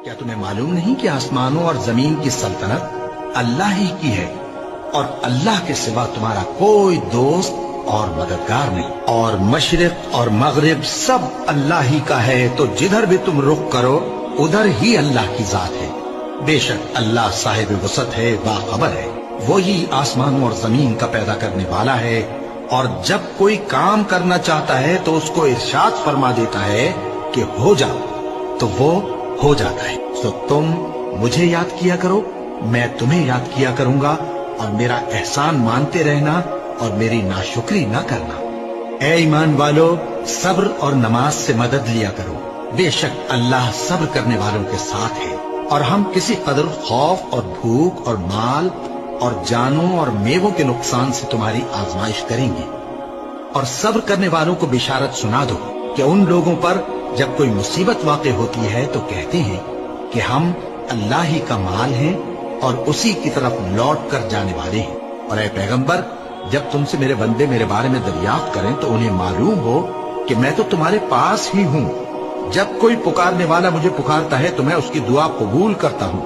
क्या तुम्हें मालूम नहीं कि आसमानों और जमीन की सल्तनत अल्लाह ही की है और अल्लाह के सिवा तुम्हारा कोई दोस्त और मददगार नहीं, और मशरिक और मगरिब सब अल्लाह ही का है, तो जिधर भी तुम रुख करो उधर ही अल्लाह की जात है। बेशक अल्लाह साहिब वसत है, बाखबर है। वही आसमानों और जमीन का पैदा करने वाला है, और जब कोई काम करना चाहता है तो उसको इरशाद फरमा देता है कि हो जा, तो वो हो जाता है। तो तुम मुझे याद किया करो, मैं तुम्हें याद किया करूंगा, और मेरा एहसान मानते रहना और मेरी नाशुक्री न करना। ए ईमान वालो, सब्र और नमाज से मदद लिया करो, बेशक अल्लाह सब्र करने वालों के साथ है। और हम किसी कदर खौफ और भूख और माल और जानों और मेवों के नुकसान से तुम्हारी आजमाइश करेंगे। और सब्र करने वालों को बिशारत सुना दो कि उन लोगों पर जब कोई मुसीबत वाक़े होती है तो कहते हैं कि हम अल्लाह ही का माल हैं और उसी की तरफ लौट कर जाने वाले हैं। और ऐ पैगंबर, जब तुमसे मेरे बंदे मेरे बारे में दरियाफ्त करें तो उन्हें मालूम हो कि मैं तो तुम्हारे पास ही हूँ। जब कोई पुकारने वाला मुझे पुकारता है तो मैं उसकी दुआ कबूल करता हूँ।